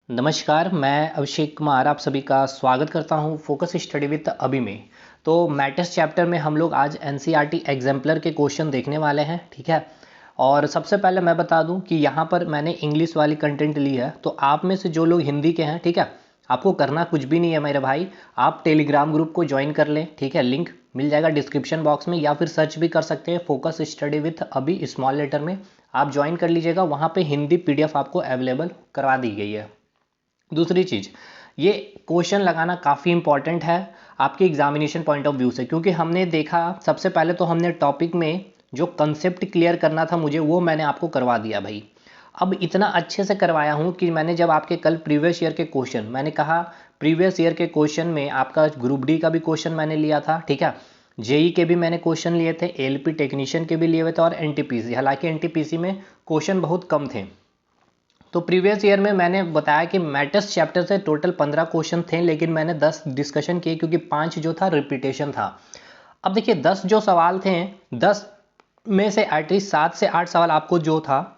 नमस्कार, मैं अभिषेक कुमार आप सभी का स्वागत करता हूं फोकस स्टडी विद अभी में। तो मैटर्स चैप्टर में हम लोग आज एनसीईआरटी एग्जाम्पलर के क्वेश्चन देखने वाले हैं, ठीक है। और सबसे पहले मैं बता दूं कि यहां पर मैंने इंग्लिश वाली कंटेंट ली है, तो आप में से जो लोग हिंदी के हैं, ठीक है, आपको करना कुछ भी नहीं है मेरे भाई। आप टेलीग्राम ग्रुप को ज्वाइन कर लें, ठीक है, लिंक मिल जाएगा डिस्क्रिप्शन बॉक्स में, या फिर सर्च भी कर सकते हैं फोकस स्टडी विद अभी स्मॉल लेटर में। आप ज्वाइन कर लीजिएगा, वहाँ पे हिंदी पीडीएफ आपको अवेलेबल करवा दी गई है। दूसरी चीज़, ये क्वेश्चन लगाना काफ़ी इंपॉर्टेंट है आपके एग्जामिनेशन पॉइंट ऑफ व्यू से, क्योंकि हमने देखा सबसे पहले तो हमने टॉपिक में जो कंसेप्ट क्लियर करना था मुझे, वो मैंने आपको करवा दिया भाई। अब इतना अच्छे से करवाया हूँ कि मैंने जब आपके कल प्रीवियस ईयर के क्वेश्चन, मैंने कहा प्रीवियस ईयर के क्वेश्चन में आपका ग्रुप डी का भी क्वेश्चन मैंने लिया था, ठीक है, जेई के भी मैंने क्वेश्चन लिए थे, एलपी टेक्नीशियन के भी लिए हुए थे, और एनटीपीसी, हालांकि एनटीपीसी में क्वेश्चन बहुत कम थे। तो प्रीवियस ईयर में मैंने बताया कि मैटर्स चैप्टर से टोटल 15 क्वेश्चन थे, लेकिन मैंने 10 डिस्कशन किए क्योंकि 5 जो था रिपीटेशन था। अब देखिए 10 जो सवाल थे, 10 में से एटलीस्ट 7 से 8 सवाल आपको जो था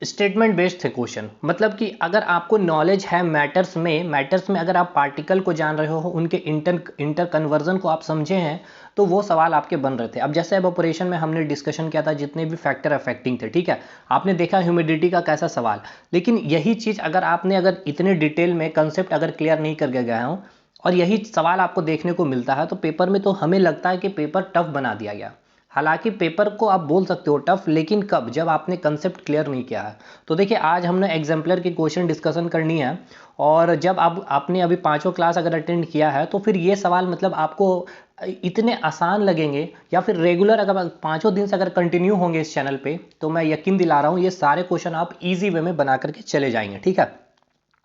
स्टेटमेंट बेस्ड थे क्वेश्चन। मतलब कि अगर आपको नॉलेज है मैटर्स में अगर आप पार्टिकल को जान रहे हो, उनके इंटर कन्वर्जन को आप समझे हैं, तो वो सवाल आपके बन रहे थे। अब जैसे एवापोरेशन में हमने डिस्कशन किया था जितने भी फैक्टर अफेक्टिंग थे, ठीक है, आपने देखा ह्यूमिडिटी का कैसा सवाल। लेकिन यही चीज़ अगर इतने डिटेल में कंसेप्ट अगर क्लियर नहीं करके गया हूँ और यही सवाल आपको देखने को मिलता है, तो पेपर में तो हमें लगता है कि पेपर टफ बना दिया गया। हालांकि पेपर को आप बोल सकते हो टफ, लेकिन कब, जब आपने कंसेप्ट क्लियर नहीं किया है। तो देखिए आज हमने एग्जाम्पलर की क्वेश्चन डिस्कशन करनी है, और जब आपने अभी 5 क्लास अगर अटेंड किया है, तो फिर ये सवाल मतलब आपको इतने आसान लगेंगे, या फिर रेगुलर अगर 5 दिन से अगर कंटिन्यू होंगे इस चैनल पे, तो मैं यकीन दिला रहा हूँ ये सारे क्वेश्चन आप ईजी वे में बना करके चले जाएंगे, ठीक है।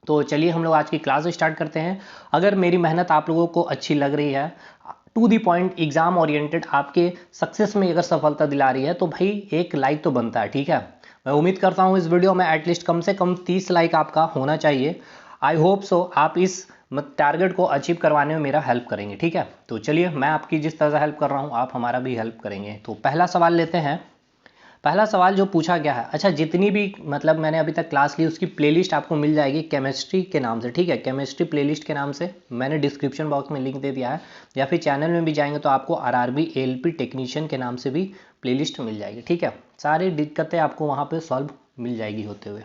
तो चलिए हम लोग आज की क्लास स्टार्ट करते हैं। अगर मेरी मेहनत आप लोगों को अच्छी लग रही है, to the point, exam oriented, आपके सक्सेस में अगर सफलता दिला रही है, तो भाई एक लाइक तो बनता है, ठीक है। मैं उम्मीद करता हूँ इस वीडियो में एटलीस्ट कम से कम 30 लाइक आपका होना चाहिए। आई होप सो आप इस टारगेट को अचीव करवाने में मेरा हेल्प करेंगे, ठीक है। तो चलिए मैं आपकी जिस तरह से हेल्प कर रहा हूँ आप हमारा भी हेल्प करेंगे। तो पहला सवाल लेते हैं। पहला सवाल जो पूछा गया है, अच्छा जितनी भी मतलब मैंने अभी तक क्लास ली उसकी प्लेलिस्ट आपको मिल जाएगी केमिस्ट्री के नाम से, ठीक है, केमिस्ट्री प्लेलिस्ट के नाम से मैंने डिस्क्रिप्शन बॉक्स में लिंक दे दिया है, या फिर चैनल में भी जाएंगे तो आपको आरआरबी एलपी टेक्नीशियन के नाम से भी प्लेलिस्ट मिल जाएगी, ठीक है। सारी दिक्कतें आपको वहाँ पर सॉल्व मिल जाएगी होते हुए।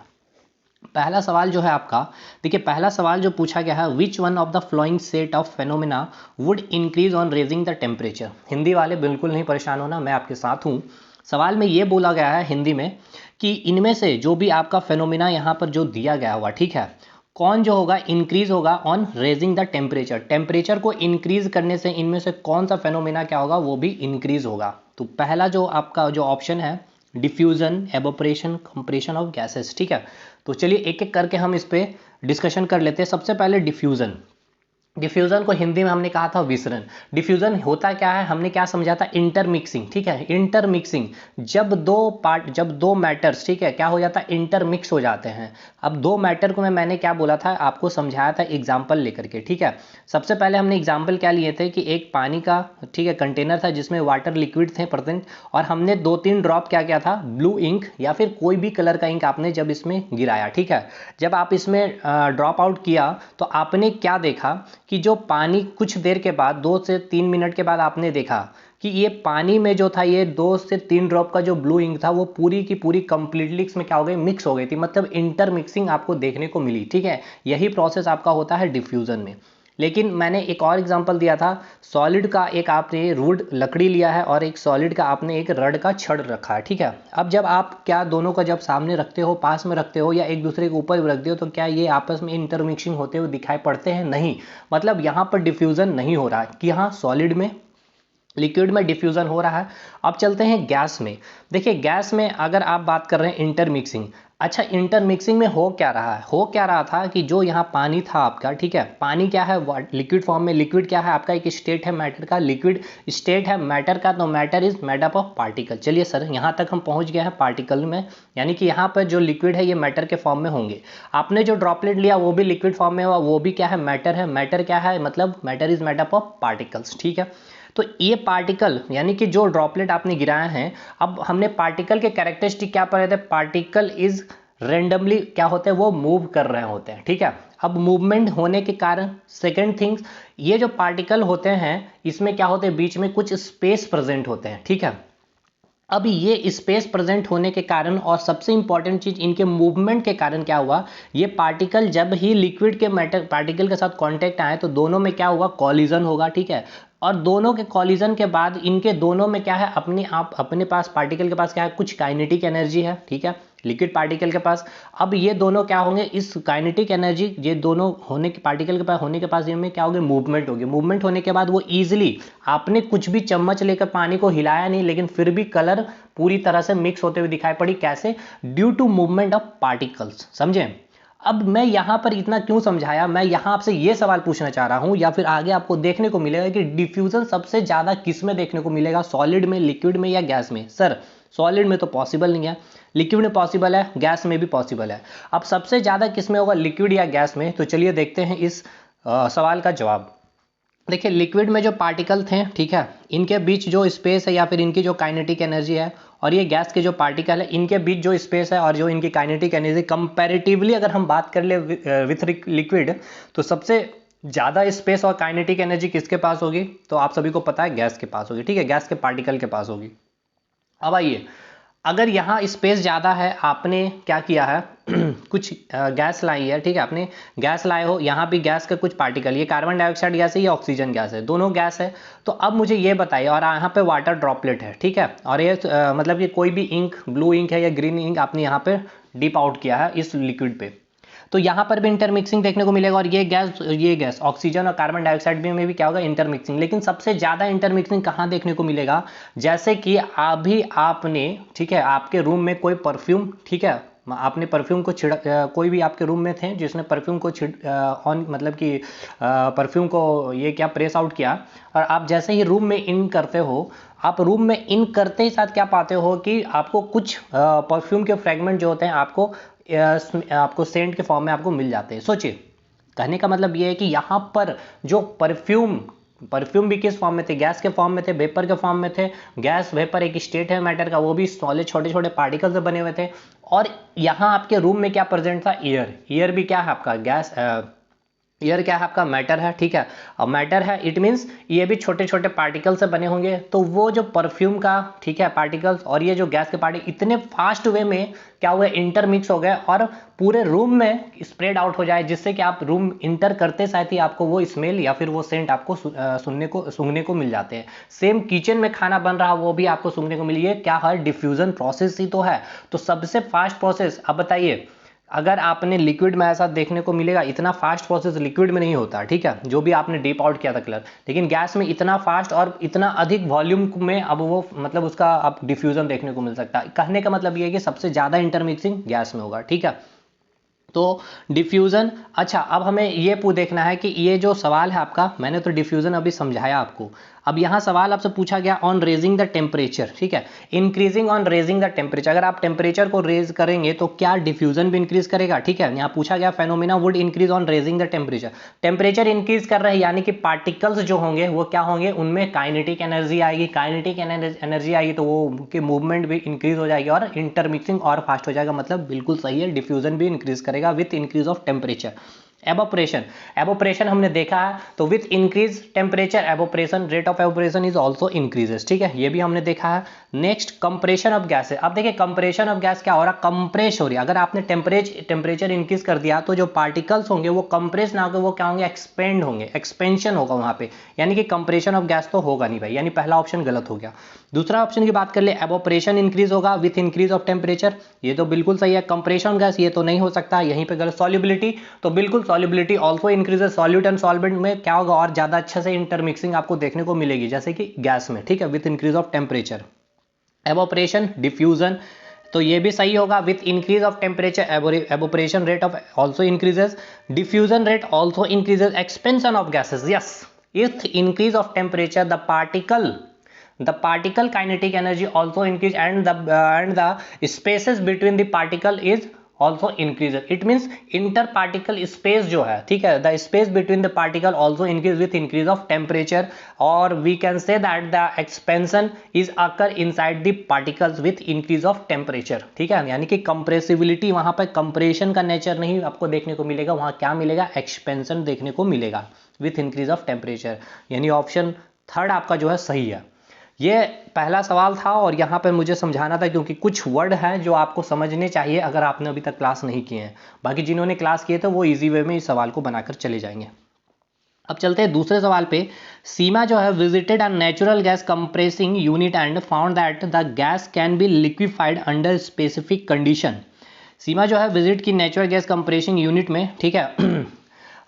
पहला सवाल जो है आपका, देखिए पहला सवाल जो पूछा गया है, विच one of the flowing set of phenomena would increase on raising the temperature. Hindi वाले बिल्कुल नहीं परेशान होना, मैं आपके साथ हूँ। सवाल में ये बोला गया है हिंदी में कि इनमें से जो भी आपका फेनोमेना यहाँ पर जो दिया गया हुआ, ठीक है, कौन जो होगा इंक्रीज होगा on raising the temperature, temperature को इंक्रीज करने से इनमें से कौन सा फेनोमेना क्या होगा, वो भी इंक्रीज होगा। तो पहला जो आपका जो ऑप्शन है, diffusion, evaporation, compression of gases, ठीक है। तो चलिए एक एक करके हम इस पे डिस्कशन कर लेते हैं। सबसे पहले डिफ्यूजन। डिफ्यूजन को हिंदी में हमने कहा था विसरण। डिफ्यूजन होता क्या है, हमने क्या समझा था, इंटरमिक्सिंग, ठीक है, इंटरमिक्सिंग। जब दो मैटर्स, ठीक है, क्या हो जाता है, इंटरमिक्स हो जाते हैं। अब दो मैटर को मैंने क्या बोला था आपको, समझाया था एग्जाम्पल लेकर के, ठीक है। सबसे पहले हमने एग्जाम्पल क्या लिए थे कि एक पानी का, ठीक है, कंटेनर था जिसमें वाटर लिक्विड थे प्रेजेंट, और हमने 2-3 ड्रॉप क्या क्या था, ब्लू इंक या फिर कोई भी कलर का इंक आपने जब इसमें गिराया, ठीक है, जब आप इसमें ड्रॉप आउट किया तो आपने क्या देखा कि जो पानी कुछ देर के बाद 2 से 3 मिनट के बाद आपने देखा कि ये पानी में जो था, ये 2 से 3 ड्रॉप का जो ब्लू इंक था वो पूरी की पूरी कंप्लीटली इसमें क्या हो गई, मिक्स हो गई थी, मतलब इंटरमिक्सिंग आपको देखने को मिली, ठीक है। यही प्रोसेस आपका होता है डिफ्यूजन में। लेकिन मैंने एक और एग्जांपल दिया था, सॉलिड का एक आपने वुड लकड़ी लिया है और एक सॉलिड का आपने एक रड का छड़ रखा है, ठीक है। अब जब आप क्या दोनों का जब सामने रखते हो, पास में रखते हो या एक दूसरे के ऊपर रखते हो, तो क्या ये आपस में इंटरमिक्सिंग होते हुए दिखाई पड़ते हैं, नहीं। मतलब यहाँ पर डिफ्यूजन नहीं हो रहा है कि हाँ सॉलिड में, लिक्विड में डिफ्यूजन हो रहा है। अब चलते हैं गैस में। देखिए गैस में अगर आप बात कर रहे हैं इंटरमिक्सिंग, अच्छा इंटरमिक्सिंग में हो क्या रहा है, हो क्या रहा था कि जो यहाँ पानी था आपका, ठीक है, पानी क्या है, लिक्विड फॉर्म में, लिक्विड क्या है आपका, एक स्टेट है मैटर का, लिक्विड स्टेट है मैटर का, तो matter is made up of particle. चलिए सर यहाँ तक हम पहुँच गए हैं पार्टिकल में, यानी कि यहाँ पर जो लिक्विड है ये मैटर के फॉर्म में होंगे। आपने जो ड्रॉपलेट लिया वो भी लिक्विड फॉर्म में हुआ, वो भी क्या है, मैटर है। मैटर क्या है, मतलब matter is made up of particles, ठीक है। तो ये पार्टिकल यानी कि जो ड्रॉपलेट आपने गिराया है, अब हमने पार्टिकल के कैरेक्टरिस्टिक क्या पढ़े थे, पार्टिकल इज रेंडमली क्या होते हैं, वो मूव कर रहे होते हैं, ठीक है। अब मूवमेंट होने के कारण सेकेंड थिंग्स, ये जो पार्टिकल होते हैं इसमें क्या होते हैं, बीच में कुछ स्पेस प्रेजेंट होते हैं, ठीक है। अब ये स्पेस प्रेजेंट होने के कारण और सबसे इंपॉर्टेंट चीज इनके मूवमेंट के कारण क्या हुआ, ये पार्टिकल जब ही लिक्विड के मैटर पार्टिकल के साथ कांटेक्ट आए तो दोनों में क्या हुआ, कॉलिजन होगा, ठीक है। और दोनों के कॉलिजन के बाद इनके दोनों में क्या है, अपने पास पार्टिकल के पास क्या है, कुछ काइनेटिक एनर्जी है, ठीक है, लिक्विड पार्टिकल के पास। अब ये दोनों क्या होंगे, इस काइनेटिक एनर्जी ये दोनों होने के पार्टिकल के पास होने के पास इनमें क्या होगी, मूवमेंट होगी। मूवमेंट होने के बाद वो इजीली, आपने कुछ भी चम्मच लेकर पानी को हिलाया नहीं लेकिन फिर भी कलर पूरी तरह से मिक्स होते हुए दिखाई पड़ी, कैसे, due to movement of particles, समझे। अब मैं यहां पर इतना क्यों समझाया, मैं यहां आपसे ये सवाल पूछना चाह रहा हूं या फिर आगे आपको देखने को मिलेगा कि डिफ्यूजन सबसे ज्यादा किस में देखने को मिलेगा, सॉलिड में, लिक्विड में या गैस में। सर सॉलिड में तो पॉसिबल नहीं है, लिक्विड में पॉसिबल है, गैस में भी पॉसिबल है। अब सबसे ज्यादा किस में होगा, लिक्विड या गैस में। तो चलिए देखते हैं इस सवाल का जवाब। देखिए लिक्विड में जो पार्टिकल थे, ठीक है, इनके बीच जो स्पेस है या फिर इनकी जो काइनेटिक एनर्जी है, और ये गैस के जो पार्टिकल है इनके बीच जो स्पेस है और जो इनकी काइनेटिक एनर्जी, कंपैरेटिवली अगर हम बात कर ले विथ लिक्विड, तो सबसे ज़्यादा स्पेस और काइनेटिक एनर्जी किसके पास होगी, तो आप सभी को पता है गैस के पास होगी, ठीक है, गैस के पार्टिकल के पास होगी। अब आइए, अगर यहाँ स्पेस ज़्यादा है, आपने क्या किया है कुछ गैस लाई है, ठीक है, आपने गैस लाए हो, यहाँ भी गैस का कुछ पार्टिकल, ये कार्बन डाइऑक्साइड गैस है, ये ऑक्सीजन गैस है, दोनों गैस है। तो अब मुझे ये बताइए, और यहाँ पे वाटर ड्रॉपलेट है, ठीक है, और ये मतलब कि कोई भी इंक, ब्लू इंक है या ग्रीन इंक आपने यहाँ पे डिप आउट किया है इस लिक्विड पे, तो यहाँ पर भी इंटरमिक्सिंग देखने को मिलेगा। और ये गैस ऑक्सीजन और कार्बन डाइऑक्साइड में भी क्या होगा, इंटरमिक्सिंग। लेकिन सबसे ज्यादा इंटरमिक्सिंग कहाँ देखने को मिलेगा, जैसे कि अभी आपने, ठीक है, आपके रूम में कोई परफ्यूम, ठीक है, आपने परफ्यूम को छिड़क, कोई भी आपके रूम में थे जिसने परफ्यूम को ऑन मतलब कि परफ्यूम को ये क्या प्रेस आउट किया, और आप जैसे ही रूम में इन करते हो, आप रूम में इन करते ही साथ क्या पाते हो कि आपको कुछ परफ्यूम के फ्रेगमेंट जो होते हैं आपको सेंट के फॉर्म में आपको मिल जाते हैं। सोचिए, कहने का मतलब ये है कि यहाँ पर जो परफ्यूम भी किस फॉर्म में थे, गैस के फॉर्म में थे, वेपर के फॉर्म में थे। गैस वेपर एक स्टेट है मैटर का, वो भी सॉलिड छोटे छोटे पार्टिकल से बने हुए थे। और यहाँ आपके रूम में क्या प्रेजेंट था, एयर भी क्या है आपका, गैस, एयर क्या है आपका, मैटर है, ठीक है। अब मैटर है, इट मीन्स ये भी छोटे छोटे पार्टिकल से बने होंगे। तो वो जो परफ्यूम का, ठीक है, पार्टिकल्स और ये जो गैस के पार्टिकल इतने फास्ट वे में क्या हुए, इंटरमिक्स हो गए और पूरे रूम में स्प्रेड आउट हो जाए, जिससे कि आप रूम इंटर करते साथ ही आपको वो स्मेल या फिर वो सेंट आपको सूंघने को मिल जाते हैं। सेम किचन में खाना बन रहा वो भी आपको सूंघने को मिली है, क्या है, डिफ्यूजन प्रोसेस ही तो है। तो सबसे फास्ट प्रोसेस, अब बताइए, अगर आपने लिक्विड में ऐसा देखने को मिलेगा, इतना फास्ट प्रोसेस लिक्विड में नहीं होता, ठीक है, जो भी आपने डीप आउट किया था कलर, लेकिन गैस में इतना फास्ट और इतना अधिक वॉल्यूम में अब वो मतलब उसका अब डिफ्यूजन देखने को मिल सकता है। कहने का मतलब ये है कि सबसे ज्यादा इंटरमिक्सिंग गैस में होगा, ठीक है। तो डिफ्यूजन, अच्छा अब हमें ये देखना है कि ये जो सवाल है आपका, मैंने तो डिफ्यूजन अभी समझाया आपको। अब यहाँ सवाल आपसे पूछा गया ऑन रेजिंग द टेम्परेचर, ठीक है, increasing on raising the temperature. अगर आप टेम्परेचर को रेज करेंगे तो क्या डिफ्यूजन भी इंक्रीज करेगा, ठीक है। यहाँ पूछा गया phenomena would increase on raising the temperature. Temperature increase कर रहे हैं यानी कि पार्टिकल्स जो होंगे वो क्या होंगे, उनमें काइनेटिक एनर्जी आएगी, काइनेटिक एनर्जी आएगी तो वो उनकी मूवमेंट भी इंक्रीज हो जाएगी और इंटरमिक्सिंग और फास्ट हो जाएगा। मतलब बिल्कुल सही है, डिफ्यूजन भी इंक्रीज करेगा with increase of temperature. Evaporation हमने देखा है, तो with increase temperature evaporation, rate of evaporation is also increases, ठीक है, ये भी हमने देखा है। नेक्स्ट कंप्रेशन ऑफ गैस है। अब देखिए कंप्रेशन ऑफ गैस क्या हो रहा है, कंप्रेस हो रही है। अगर आपने टेम्परेचर इंक्रीज कर दिया तो जो पार्टिकल्स होंगे वो कंप्रेस ना होकर वो क्या होंगे, एक्सपेंड होंगे, एक्सपेंशन होगा वहां पे, यानी कि कंप्रेशन ऑफ गैस तो होगा नहीं भाई, यानी पहला ऑप्शन गलत हो गया। दूसरा ऑप्शन की बात कर ले, एवोपरेशन इंक्रीज होगा विथ इंक्रीज ऑफ टेम्परेचर, ये तो बिल्कुल सही है। कंप्रेशन गैस ये तो नहीं हो सकता, यहीं पे गलत। सॉल्युबिलिटी, तो बिल्कुल solubility also increases, solute and solvent में क्या होगा, और ज्यादा अच्छे से इंटरमिक्सिंग आपको देखने को मिलेगी जैसे कि गैस में, ठीक है, with increase of temperature. Evaporation, diffusion, तो ये भी सही होगा with increase of temperature, evaporation rate of also increases, diffusion rate also increases, expansion of gases, yes, with increase of temperature the particle kinetic energy also increase and the spaces between the particle is also increases. It means inter particle space जो है, ठीक है, the space between the particle also increase with increase of temperature, और we can say that the expansion is occur inside the particles with increase of temperature, ठीक है। यानी कि compressibility, वहां पर कंप्रेशन का नेचर नहीं आपको देखने को मिलेगा, वहां क्या मिलेगा, एक्सपेंशन देखने को मिलेगा विथ इंक्रीज ऑफ टेम्परेचर। यानी ऑप्शन थर्ड आपका जो है सही है। ये पहला सवाल था और यहाँ पर मुझे समझाना था क्योंकि कुछ वर्ड हैं जो आपको समझने चाहिए अगर आपने अभी तक क्लास नहीं किए हैं। बाकी जिन्होंने क्लास किए थे वो इजी वे में इस सवाल को बनाकर चले जाएंगे। अब चलते हैं दूसरे सवाल पे। सीमा जो है visited a natural gas compressing unit and found that the gas can be liquified under specific condition. Seema जो है विजिट की नेचुरल गैस कंप्रेसिंग यूनिट में, ठीक है,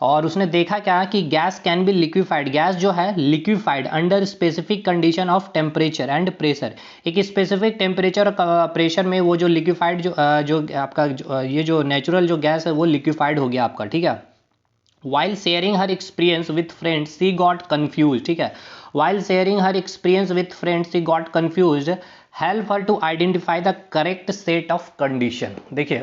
और उसने देखा क्या कि gas can be liquefied, gas जो है liquefied under specific condition of temperature and pressure. एक स्पेसिफिक टेम्परेचर और प्रेशर में वो जो लिक्विफाइड जो आपका ये जो नेचुरल जो गैस है वो लिक्विफाइड हो गया आपका, ठीक है। While sharing her experience with friends, she got confused, ठीक है। While sharing her experience with friends, she got confused. Help her to identify the correct set of condition। देखिए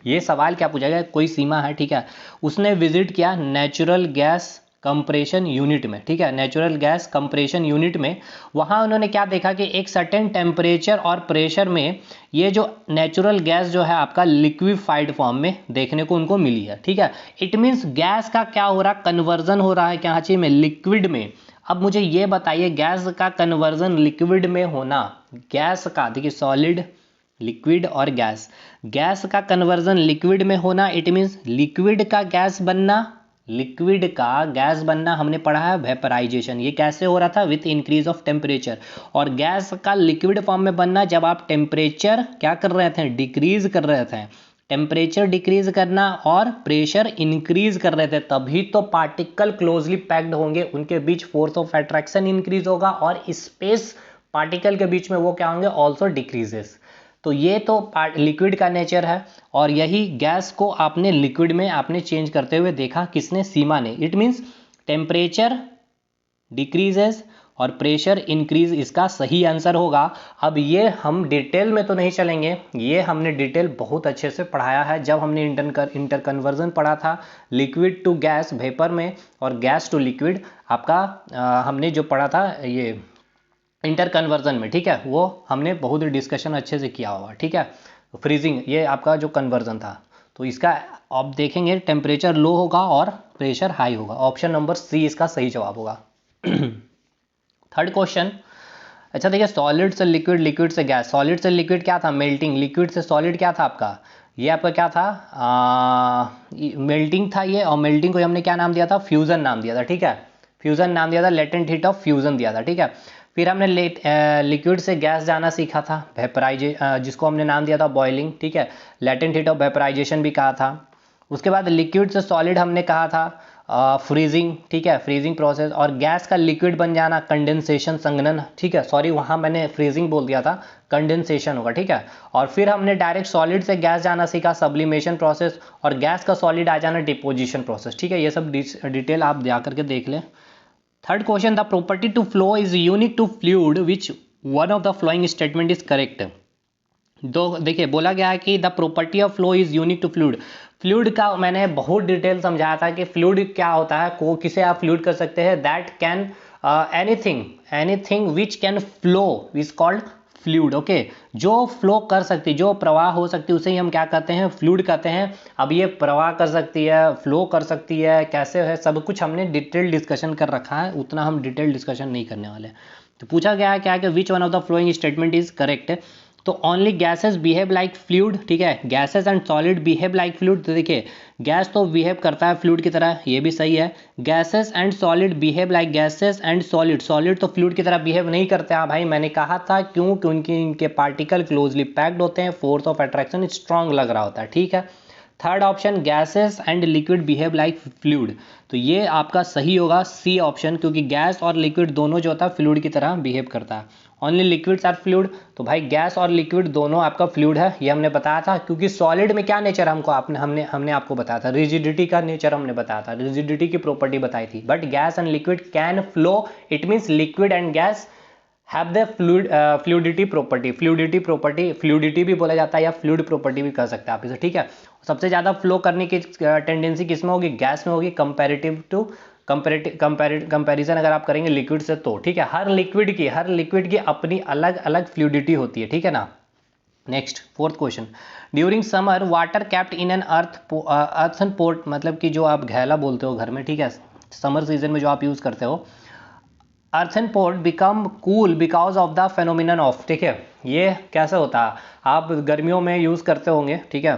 ये सवाल क्या पूछा गया, कोई सीमा है, ठीक है, उसने विजिट किया नेचुरल गैस कंप्रेशन यूनिट में, ठीक है, नेचुरल गैस कंप्रेशन यूनिट में। वहाँ उन्होंने क्या देखा कि एक सर्टेन टेम्परेचर और प्रेशर में ये जो नेचुरल गैस जो है आपका लिक्विफाइड फॉर्म में देखने को उनको मिली है, ठीक है। इट मीन्स गैस का क्या हो रहा, कन्वर्जन हो रहा है क्या चीज़ में, लिक्विड में। अब मुझे ये बताइए गैस का कन्वर्जन लिक्विड में होना, गैस का, देखिए सॉलिड, लिक्विड और गैस, गैस का कन्वर्जन लिक्विड में होना, इट मीन्स लिक्विड का गैस बनना, लिक्विड का गैस बनना हमने पढ़ा है वेपराइजेशन। ये कैसे हो रहा था, विथ इंक्रीज ऑफ टेम्परेचर। और गैस का लिक्विड फॉर्म में बनना जब आप टेम्परेचर क्या कर रहे थे, डिक्रीज कर रहे थे, टेम्परेचर डिक्रीज करना और प्रेशर इंक्रीज कर रहे थे, तभी तो पार्टिकल क्लोजली पैक्ड होंगे, उनके बीच फोर्स ऑफ अट्रैक्शन इंक्रीज होगा और स्पेस पार्टिकल के बीच में वो क्या होंगे, ऑल्सो डिक्रीजेस। तो ये तो लिक्विड का नेचर है और यही गैस को आपने लिक्विड में आपने चेंज करते हुए देखा, किसने, सीमा ने। इट मीन्स टेम्परेचर डिक्रीजेस और प्रेशर इंक्रीज इसका सही आंसर होगा। अब ये हम डिटेल में तो नहीं चलेंगे, ये हमने डिटेल बहुत अच्छे से पढ़ाया है जब हमने इंटर कन्वर्जन पढ़ा था, लिक्विड टू गैस वेपर में और गैस टू लिक्विड आपका हमने जो पढ़ा था ये इंटर कन्वर्जन में, ठीक है, वो हमने बहुत ही डिस्कशन अच्छे से किया हुआ, ठीक है। फ्रीजिंग ये आपका जो कन्वर्जन था, तो इसका आप देखेंगे टेम्परेचर लो होगा और प्रेशर हाई होगा। ऑप्शन नंबर सी इसका सही जवाब होगा। थर्ड क्वेश्चन, अच्छा देखिए, सॉलिड से लिक्विड, लिक्विड से गैस, सॉलिड से लिक्विड क्या था, मेल्टिंग, लिक्विड से सॉलिड क्या था आपका, ये आपका क्या था, मेल्टिंग था ये, और मेल्टिंग को हमने क्या नाम दिया था, फ्यूजन नाम दिया था, ठीक है, फ्यूजन नाम दिया था, लेटेंट हीट ऑफ फ्यूजन दिया था, ठीक है। फिर हमने लिक्विड से गैस जाना सीखा था, जिसको हमने नाम दिया था बॉइलिंग, ठीक है, लेटेंट हीट ऑफ वेपराइजेशन भी कहा था। उसके बाद लिक्विड से सॉलिड हमने कहा था फ्रीजिंग, ठीक है, फ्रीजिंग प्रोसेस, और गैस का लिक्विड बन जाना कंडेंसेशन, संघनन, ठीक है, सॉरी वहाँ मैंने फ्रीजिंग बोल दिया था, कंडेंसेशन होगा, ठीक है। और फिर हमने डायरेक्ट सॉलिड से गैस जाना सीखा, सब्लिमेशन प्रोसेस, और गैस का सॉलिड आ जाना डिपोजिशन प्रोसेस, ठीक है। ये सब डिटेल आप जा करके देख लें। Third question, the property to flow is unique to fluid which one of the flowing statement is correct. दो देखिए बोला गया है कि the property of flow is unique to fluid. Fluid का मैंने बहुत डिटेल समझाया था कि फ्लूइड क्या होता है, को किसे आप फ्लूइड कर सकते हैं, that can anything which can flow is called fluid, okay. जो फ्लो कर सकती, जो प्रवाह हो सकती है उसे ही हम क्या कहते हैं, फ्लूइड कहते हैं। अब ये प्रवाह कर सकती है, फ्लो कर सकती है, कैसे है, सब कुछ हमने डिटेल डिस्कशन कर रखा है, उतना हम डिटेल डिस्कशन नहीं करने वाले। तो पूछा गया है क्या कि which one of the flowing statement is correct. तो only gases behave like fluid, ठीक है, gases and solid behave like fluid. तो देखिए गैस तो बिहेव करता है फ्लूइड की तरह, ये भी सही है। Gases and solid behave like gases and solid, solid तो फ्लूइड की तरह बिहेव नहीं करते हैं भाई, मैंने कहा था क्यों, क्योंकि इनके पार्टिकल क्लोजली पैक्ड होते हैं, फोर्स ऑफ अट्रैक्शन स्ट्रांग लग रहा होता है, ठीक है। Third option, gases and liquid behave like fluid, तो ये आपका सही होगा सी ऑप्शन, क्योंकि गैस और लिक्विड दोनों जो होता है फ्लूइड की तरह बिहेव करता है। ओनली लिक्विड्स आर फ्लूइड, तो भाई गैस और लिक्विड दोनों आपका फ्लूइड है, ये हमने बताया था। क्योंकि सॉलिड में क्या नेचर हमको हमने आपको बताया था, रिजिडिटी का नेचर हमने बताया था, रिजिडिटी की प्रॉपर्टी बताई थी। But gas and liquid can flow, it means liquid and guys have the fluidity property, fluidity भी बोला जाता है या फ्लूइड प्रॉपर्टी भी कह सकते हैं आप इसे, ठीक है। सबसे ज़्यादा फ्लो करने की टेंडेंसी किस में होगी, गैस में होगी, कंपैरिजन अगर आप करेंगे लिक्विड से तो, ठीक है। हर लिक्विड की अपनी अलग अलग फ्लूडिटी होती है, ठीक है ना। Next fourth question, during summer water kept in an earthen port, मतलब कि जो आप घैला बोलते हो घर में, ठीक है, समर सीजन में जो आप यूज़ करते हो, earthen port become cool because of the phenomenon of, ठीक है। ये कैसे होता है, आप गर्मियों में यूज़ करते होंगे, ठीक है।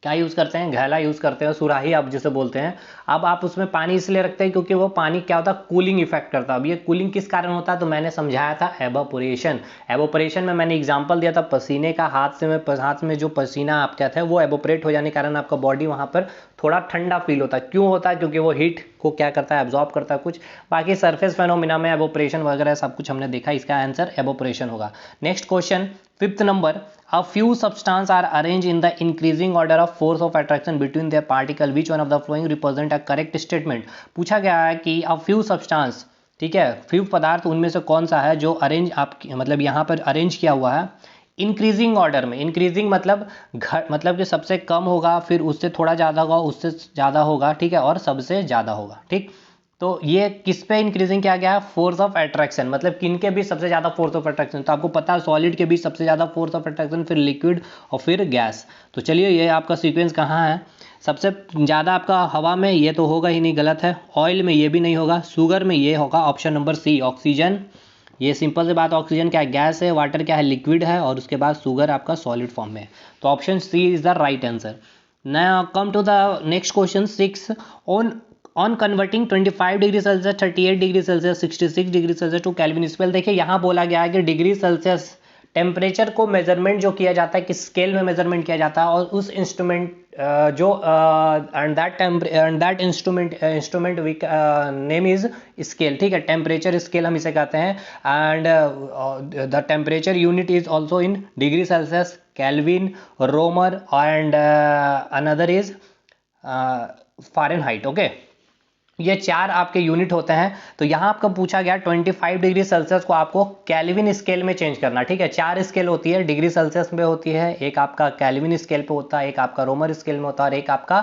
क्या यूज़ करते हैं, घैला यूज़ करते हैं, सुराही आप जिसे बोलते हैं। अब आप उसमें पानी इसलिए रखते हैं क्योंकि वो पानी क्या होता है, कूलिंग इफेक्ट करता है। अब ये कूलिंग किस कारण होता है, तो मैंने समझाया था एवोपोरेशन। एवोपोरेशन में मैंने एग्जांपल दिया था पसीने का, हाथ में जो पसीना आप क्या था वो एवोपरेट हो जाने के कारण आपका बॉडी वहाँ पर थोड़ा ठंडा फील होता है। क्यों होता है, क्योंकि वो हीट को क्या करता है, एब्जॉर्ब करता है कुछ। बाकी सरफेस फेनोमिना में एवोपरेशन वगैरह सब कुछ हमने देखा, इसका आंसर एवोपरेशन होगा। Next question, fifth number, a few substances are arranged in the increasing order of force of attraction between their particle, which one of the following represent a correct statement। पूछा गया है कि a few substance, ठीक है, few पदार्थ उनमें से कौन सा है जो अरेंज आप मतलब यहाँ पर अरेंज किया हुआ है इंक्रीजिंग ऑर्डर में। इंक्रीजिंग मतलब कि सबसे कम होगा, फिर उससे थोड़ा ज़्यादा होगा, उससे ज़्यादा होगा, ठीक है, और सबसे ज़्यादा होगा, ठीक। तो ये किस पे इंक्रीजिंग किया गया है, फोर्स ऑफ अट्रैक्शन, मतलब किन के बीच सबसे ज्यादा फोर्स ऑफ अट्रैक्शन, तो आपको पता है सॉलिड के बीच सबसे ज्यादा फोर्स ऑफ अट्रैक्शन, फिर लिक्विड और फिर गैस। तो चलिए ये आपका सीक्वेंस कहाँ है, सबसे ज़्यादा आपका हवा में, ये तो होगा ही नहीं, गलत है। ऑयल में ये भी नहीं होगा, शुगर में ये होगा ऑप्शन नंबर सी, ऑक्सीजन। ये सिंपल से बात, ऑक्सीजन क्या है, गैस है, वाटर क्या है, लिक्विड है, और उसके बाद शुगर आपका सॉलिड फॉर्म में है। तो option C is the right answer. Now come to the next question 6, on converting 25 degree Celsius, 38 degree Celsius, 66 degree Celsius to Kelvin scale. देखिए यहाँ बोला गया है कि डिग्री सेल्सियस टेम्परेचर को मेजरमेंट जो किया जाता है किस स्केल में मेजरमेंट किया जाता है, और उस instrument and that instrument we name is scale, ठीक है। टेम्परेचर स्केल हम इसे कहते हैं, and the temperature unit is also in degree Celsius, Kelvin, Romer, and another is Fahrenheit, okay. ये 4 आपके यूनिट होते हैं। तो यहाँ आपका पूछा गया 25 डिग्री सेल्सियस को आपको केल्विन स्केल में चेंज करना, ठीक है। 4 स्केल होती है, डिग्री सेल्सियस में होती है, एक आपका केल्विन स्केल पे होता है, एक आपका रोमर स्केल में होता है, और एक आपका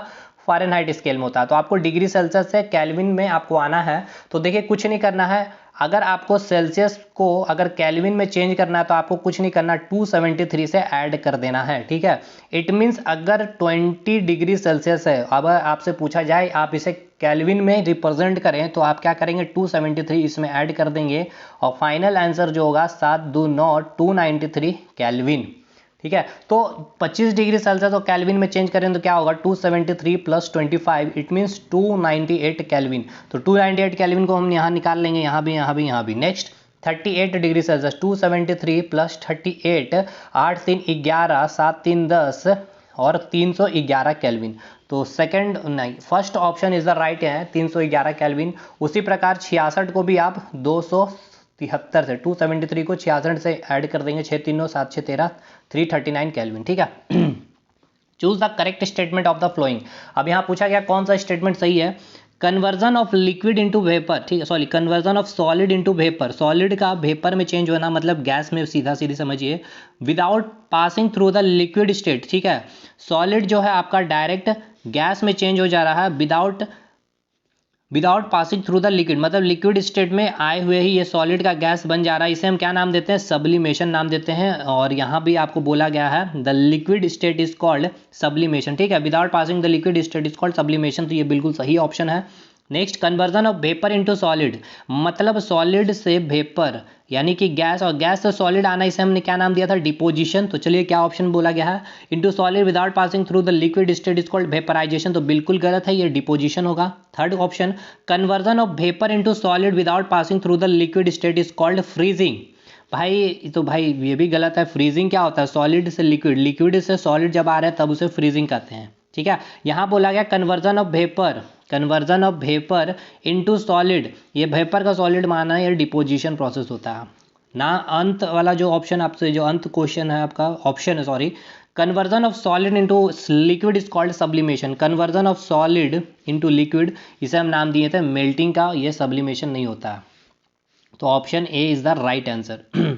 फ़ारेनहाइट स्केल में होता है। तो आपको डिग्री सेल्सियस से केल्विन में आपको आना है। तो देखिए कुछ नहीं करना है, अगर आपको सेल्सियस को अगर केल्विन में चेंज करना है तो आपको कुछ नहीं करना, 273 से ऐड कर देना है, ठीक है। इट मीन्स अगर 20 डिग्री सेल्सियस है, अब आपसे पूछा जाए आप इसे केल्विन में रिप्रेजेंट करें, तो आप क्या करेंगे, 273 इसमें ऐड कर देंगे, और फाइनल आंसर जो होगा 7 2 9 293 केल्विन, ठीक है। तो 25 डिग्री सेल्सियस और केल्विन में चेंज करें तो क्या होगा, 273 प्लस 25, इट मीन्स 298 केल्विन। तो 298 केल्विन को हम यहाँ निकाल लेंगे, यहाँ भी, यहाँ भी, यहाँ भी। नेक्स्ट 38 डिग्री सेल्सियस, 273 प्लस 38, 8 3 11, 7 3 10 और 311 केल्विन। तो सेकंड नहीं, first option is the right है, 311 केल्विन। उसी प्रकार 66 को भी आप 273 से, 273 को 66 से ऐड कर देंगे, 6 3 9 7 6 13, 339 केल्विन, ठीक है। Choose the correct statement of the flowing. अब यहाँ पूछा गया कौन सा स्टेटमेंट सही है, conversion of liquid into vapour, ठीक है, sorry, conversion of solid into vapour, solid का वेपर में चेंज होना मतलब गैस में, सीधा सीधी समझिए, without passing through the liquid state, ठीक है। सॉलिड जो है आपका डायरेक्ट गैस में चेंज हो जा रहा है without passing through the liquid, मतलब लिक्विड स्टेट में आए हुए ही ये सॉलिड का गैस बन जा रहा है। इसे हम क्या नाम देते हैं, सब्लिमेशन नाम देते हैं। और यहाँ भी आपको बोला गया है the liquid state is called sublimation, ठीक है। Without passing the liquid state is called sublimation, तो ये बिल्कुल सही ऑप्शन है। Next, conversion of vapour into solid, मतलब सॉलिड से वेपर यानी कि गैस, और गैस से सॉलिड आना, इसे हमने क्या नाम दिया था, डिपोजिशन। तो चलिए क्या ऑप्शन बोला गया है, into solid without passing through the liquid state is called vaporisation, तो बिल्कुल गलत है, ये डिपोजिशन होगा। Third option, conversion of vapour into solid without passing through the liquid state is called freezing. भाई तो भाई ये भी गलत है, फ्रीजिंग क्या होता है, सॉलिड से लिक्विड, लिक्विड से सॉलिड जब आ रहा है तब उसे फ्रीजिंग कहते हैं, ठीक है। यहाँ बोला गया conversion of vapour into solid, ये वेपर का सॉलिड माना है, ये डिपोजिशन प्रोसेस होता है ना। अंत वाला जो ऑप्शन आपसे, जो अंत क्वेश्चन है आपका, ऑप्शन है sorry, conversion of solid into liquid is called sublimation, conversion of solid into liquid, इसे हम नाम दिए थे मेल्टिंग का, ये सब्लिमेशन नहीं होता है। तो option A is the right answer.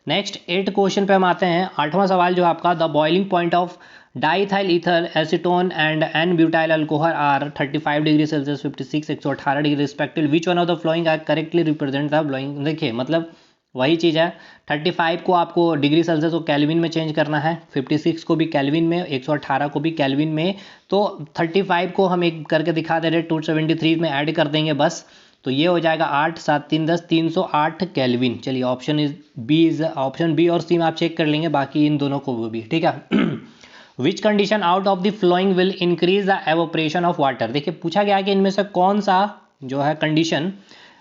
Next 8 question पे हम आते हैं। 8वां सवाल जो आपका, the boiling point of diethyl ether acetone and n butyl alcohol are 35 degree Celsius 56 118 degree respective, which one of the flowing are correctly represent the flowing. देखिए मतलब वही चीज़ है, 35 को आपको डिग्री सेल्सियस को केल्विन में चेंज करना है, 56 को भी केल्विन में, 118 को भी केल्विन में। तो 35 को हम एक करके दिखा दे रहे, 273 में ऐड कर देंगे बस, तो ये हो जाएगा 8 7 3 10 308 केल्विन। चलिए ऑप्शन बी और सी में आप चेक कर लेंगे, बाकी इन दोनों को भी, ठीक है। Which condition out of the flowing will increase the evaporation of water. देखिए पूछा गया कि इनमें से कौन सा जो है condition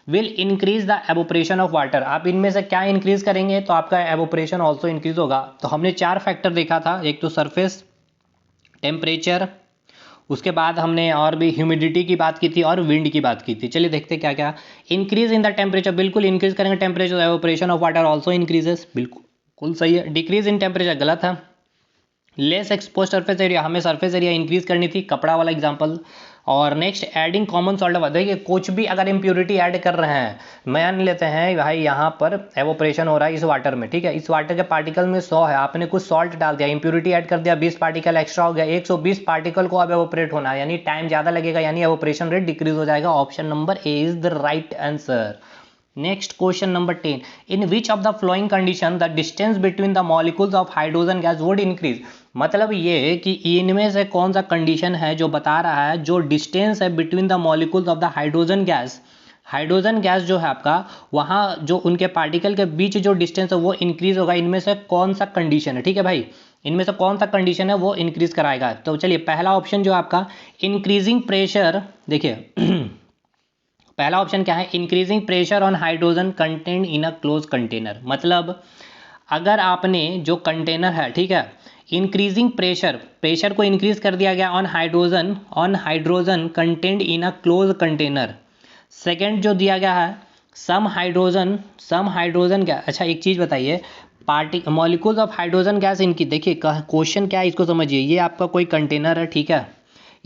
will increase the evaporation of water. आप इनमें से क्या इंक्रीज करेंगे तो आपका एवोपरेशन ऑल्सो इंक्रीज होगा। तो हमने 4 फैक्टर देखा था, एक तो सरफेस टेम्परेचर, उसके बाद हमने और भी ह्यूमिडिटी की बात की थी और विंड की बात की थी। चलिए देखते क्या क्या। इंक्रीज इन द टेम्परेचर, बिल्कुल इंक्रीज करेंगे temperature, evaporation of water also increases, बिल्कुल सही है। डिक्रीज इन टेम्परेचर गलत है। लेस एक्सपोज सरफेस एरिया, हमें सरफेस एरिया इंक्रीज करनी थी, कपड़ा वाला एग्जांपल। और नेक्स्ट एडिंग कॉमन सॉल्ट, देखिए कुछ भी अगर इम्प्योरिटी ऐड कर रहे हैं, मान लेते हैं भाई यहाँ पर एवोपरेशन हो रहा है इस वाटर में, ठीक है, इस वाटर के पार्टिकल में 100 है, आपने कुछ सॉल्ट डाल दिया, इम्प्योरिटी ऐड कर दिया, 20 पार्टिकल एक्स्ट्रा हो गया, 120 पार्टिकल को अब एवोपरेट होना है, यानी टाइम ज़्यादा लगेगा, यानी एवोपरेशन रेट डिक्रीज हो जाएगा। Option number A is the right answer. Next question number 10, in which of the flowing condition the distance between the molecules of hydrogen gas would increase. मतलब ये कि इनमें से कौन सा कंडीशन है जो बता रहा है जो डिस्टेंस है between the molecules of the hydrogen gas, hydrogen gas जो है आपका, वहाँ जो उनके पार्टिकल के बीच जो डिस्टेंस है वो इंक्रीज होगा, इनमें से कौन सा कंडीशन है, ठीक है भाई, इनमें से कौन सा कंडीशन है वो इंक्रीज कराएगा। तो चलिए पहला ऑप्शन जो आपका इंक्रीजिंग प्रेशर, देखिए पहला ऑप्शन क्या है, increasing pressure on hydrogen content in a close container. मतलब अगर आपने जो कंटेनर है, ठीक है, इंक्रीजिंग प्रेशर को इंक्रीज कर दिया गया on hydrogen content in a close container. Second जो दिया गया है सम हाइड्रोजन क्या, अच्छा एक चीज़ बताइए, मॉलिक्यूल्स ऑफ हाइड्रोजन गैस इनकी, देखिए क्वेश्चन क्या है इसको समझिए, ये आपका कोई कंटेनर है, ठीक है,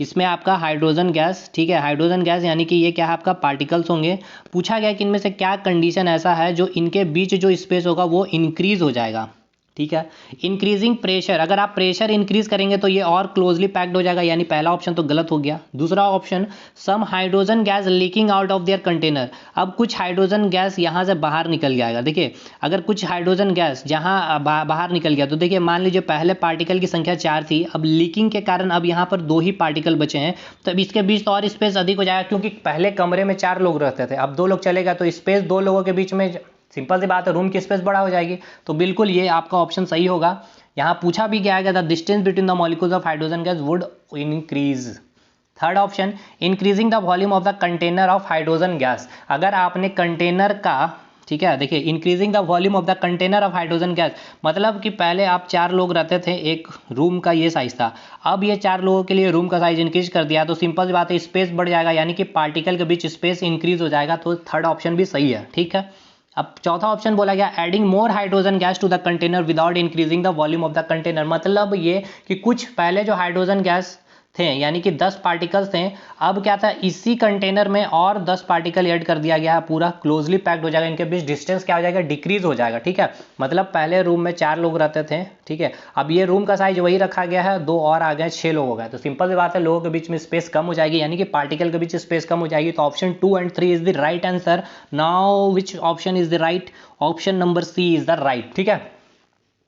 इसमें आपका हाइड्रोजन गैस, ठीक है, हाइड्रोजन गैस यानी कि ये क्या है आपका पार्टिकल्स होंगे। पूछा गया कि इनमें से क्या कंडीशन ऐसा है जो इनके बीच जो स्पेस होगा वो इंक्रीज हो जाएगा, ठीक है। इंक्रीजिंग प्रेशर, अगर आप प्रेशर इंक्रीज करेंगे तो ये और क्लोजली पैक्ड हो जाएगा, यानी पहला ऑप्शन तो गलत हो गया। दूसरा option some hydrogen gas leaking out of their container, अब कुछ हाइड्रोजन गैस यहाँ से बाहर निकल जाएगा। देखिए अगर कुछ हाइड्रोजन गैस जहाँ बाहर निकल गया तो देखिए मान लीजिए पहले पार्टिकल की संख्या 4 थी, अब लीकिंग के कारण अब यहाँ पर 2 ही पार्टिकल बचे हैं, तो अब इसके बीच तो और स्पेस अधिक हो जाएगा, क्योंकि पहले कमरे में 4 लोग रहते थे, अब 2 लोग चले गए तो स्पेस 2 लोगों के बीच में, सिंपल सी बात है, रूम की स्पेस बड़ा हो जाएगी। तो बिल्कुल ये आपका ऑप्शन सही होगा। यहाँ पूछा भी गया है the distance between the molecules of hydrogen gas would increase. Third option increasing the volume of the container of hydrogen gas, अगर आपने कंटेनर का, ठीक है, देखिए increasing the volume of the container of hydrogen gas, मतलब कि पहले आप 4 लोग रहते थे, एक रूम का ये साइज था, अब ये 4 लोगों के लिए रूम का साइज इंक्रीज कर दिया, तो सिंपल सी बात है स्पेस बढ़ जाएगा, यानी कि पार्टिकल के बीच स्पेस इंक्रीज हो जाएगा। तो थर्ड ऑप्शन भी सही है, ठीक है। अब चौथा ऑप्शन बोला गया adding more hydrogen gas to the container without increasing the volume of the container, मतलब ये कि कुछ पहले जो हाइड्रोजन गैस थे यानी कि 10 पार्टिकल्स थे, अब क्या था इसी कंटेनर में और 10 पार्टिकल ऐड कर दिया गया है, पूरा क्लोजली पैक्ड हो जाएगा, इनके बीच डिस्टेंस क्या हो जाएगा, डिक्रीज हो जाएगा, ठीक है। मतलब पहले रूम में 4 लोग रहते थे, ठीक है, अब ये रूम का साइज वही रखा गया है, 2 और आ गए, 6 लोग हो गए, तो सिंपल सी बात है लोगों के बीच में स्पेस कम हो जाएगी, यानी कि पार्टिकल के बीच स्पेस कम हो जाएगी। तो option 2 and 3 is the right answer. Now which option is the right, option number C is the right, ठीक है।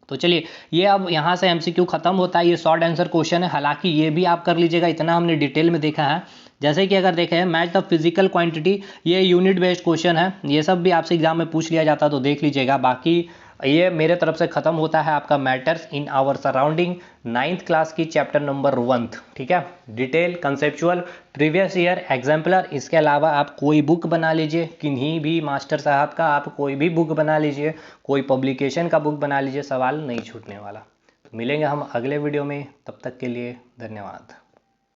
तो चलिए ये अब यहाँ से एमसीक्यू खत्म होता है, ये शॉर्ट आंसर क्वेश्चन है, हालांकि ये भी आप कर लीजिएगा, इतना हमने डिटेल में देखा है। जैसे कि अगर देखें मैच द फिजिकल क्वांटिटी, ये यूनिट बेस्ड क्वेश्चन है, ये सब भी आपसे एग्जाम में पूछ लिया जाता तो देख लीजिएगा। बाकी ये मेरे तरफ से खत्म होता है आपका matters in our surrounding 9th class की चैप्टर नंबर 1, ठीक है। Detail, conceptual, previous year, exemplar, इसके अलावा आप कोई बुक बना लीजिए, किन्हीं भी मास्टर साहब का आप कोई भी बुक बना लीजिए, कोई पब्लिकेशन का बुक बना लीजिए, सवाल नहीं छूटने वाला। मिलेंगे हम अगले वीडियो में, तब तक के लिए धन्यवाद।